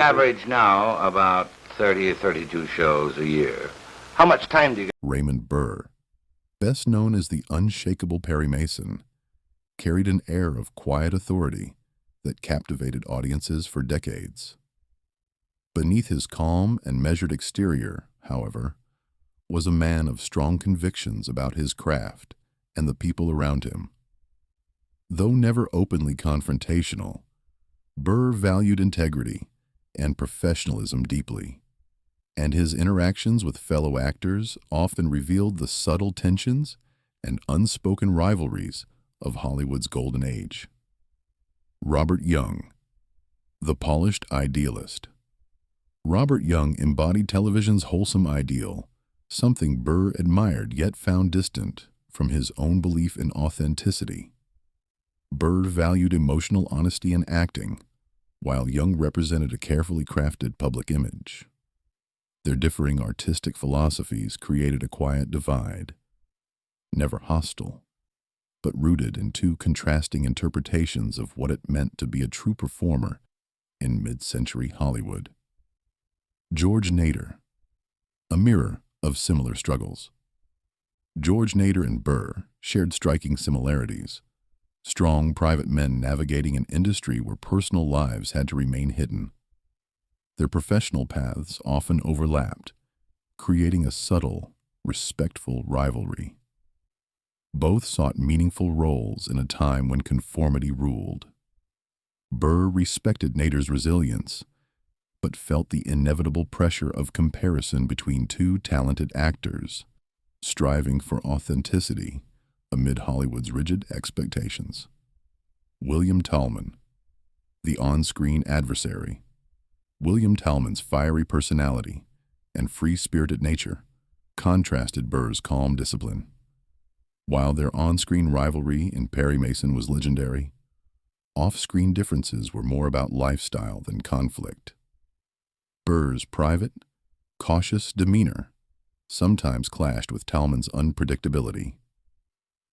Average now about 30 or 32 shows a year. How much time do you get? Raymond Burr, best known as the unshakable Perry Mason, carried an air of quiet authority that captivated audiences for decades. Beneath his calm and measured exterior, however, was a man of strong convictions about his craft and the people around him. Though never openly confrontational, Burr valued integrity and professionalism deeply, and his interactions with fellow actors often revealed the subtle tensions and unspoken rivalries of Hollywood's golden age. Robert Young, the polished idealist. Robert Young embodied television's wholesome ideal, something Burr admired yet found distant from his own belief in authenticity. Burr valued emotional honesty in acting, while Young represented a carefully crafted public image. Their differing artistic philosophies created a quiet divide, never hostile, but rooted in two contrasting interpretations of what it meant to be a true performer in mid-century Hollywood. George Nader, a mirror of similar struggles. George Nader and Burr shared striking similarities. Strong private men navigating an industry where personal lives had to remain hidden. Their professional paths often overlapped, creating a subtle, respectful rivalry. Both sought meaningful roles in a time when conformity ruled. Burr respected Nader's resilience, but felt the inevitable pressure of comparison between two talented actors, striving for authenticity amid Hollywood's rigid expectations. William Tallman, the on-screen adversary. William Tallman's fiery personality and free-spirited nature contrasted Burr's calm discipline. While their on-screen rivalry in Perry Mason was legendary, off-screen differences were more about lifestyle than conflict. Burr's private, cautious demeanor sometimes clashed with Tallman's unpredictability.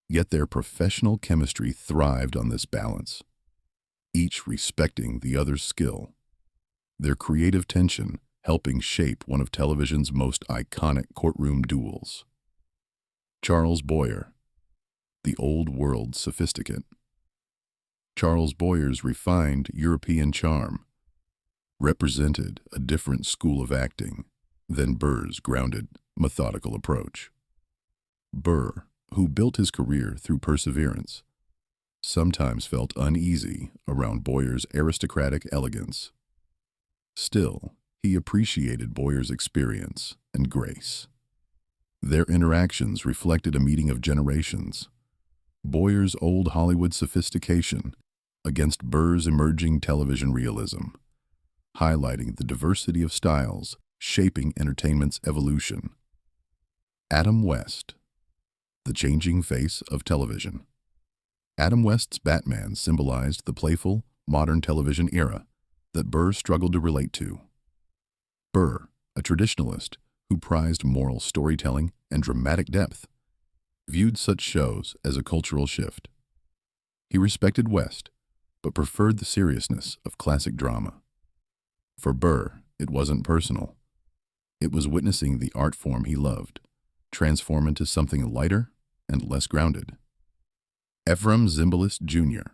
Yet their professional chemistry thrived on this balance, each respecting the other's skill, their creative tension helping shape one of television's most iconic courtroom duels. Charles Boyer, the old-world sophisticate. Charles Boyer's refined European charm represented a different school of acting than Burr's grounded, methodical approach. Burr, who built his career through perseverance, sometimes felt uneasy around Boyer's aristocratic elegance. Still, he appreciated Boyer's experience and grace. Their interactions reflected a meeting of generations, Boyer's old Hollywood sophistication against Burr's emerging television realism, highlighting the diversity of styles shaping entertainment's evolution. Adam West, the changing face of television. Adam West's Batman symbolized the playful, modern television era that Burr struggled to relate to. Burr, a traditionalist who prized moral storytelling and dramatic depth, viewed such shows as a cultural shift. He respected West, but preferred the seriousness of classic drama. For Burr, it wasn't personal. It was witnessing the art form he loved transform into something lighter and less grounded. Ephraim Zimbalist Jr.,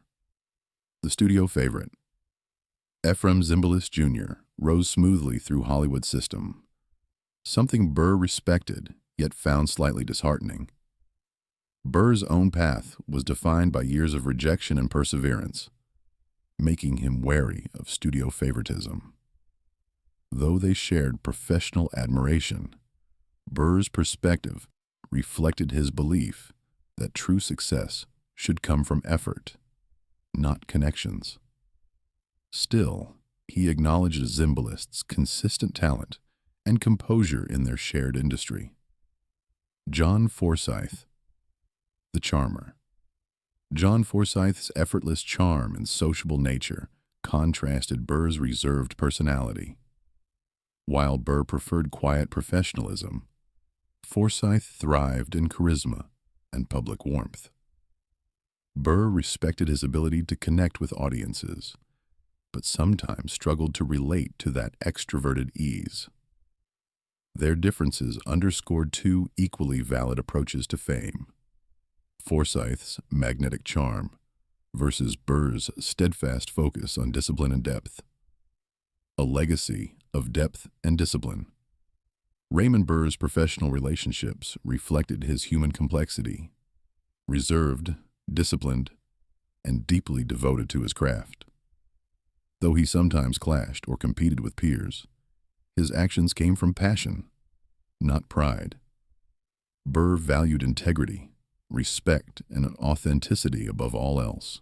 the studio favorite. Ephraim Zimbalist Jr. rose smoothly through Hollywood's system, something Burr respected yet found slightly disheartening. Burr's own path was defined by years of rejection and perseverance, making him wary of studio favoritism. Though they shared professional admiration, Burr's perspective reflected his belief that true success should come from effort, not connections. Still, he acknowledged Zimbalist's consistent talent and composure in their shared industry. John Forsythe, the charmer. John Forsythe's effortless charm and sociable nature contrasted Burr's reserved personality. While Burr preferred quiet professionalism, Forsythe thrived in charisma and public warmth. Burr respected his ability to connect with audiences, but sometimes struggled to relate to that extroverted ease. Their differences underscored two equally valid approaches to fame: Forsyth's magnetic charm versus Burr's steadfast focus on discipline and depth. A legacy of depth and discipline. Raymond Burr's professional relationships reflected his human complexity: reserved, disciplined, and deeply devoted to his craft. Though he sometimes clashed or competed with peers, his actions came from passion, not pride. Burr valued integrity, respect, and authenticity above all else.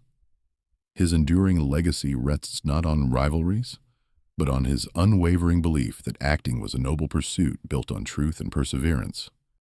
His enduring legacy rests not on rivalries, but on his unwavering belief that acting was a noble pursuit built on truth and perseverance.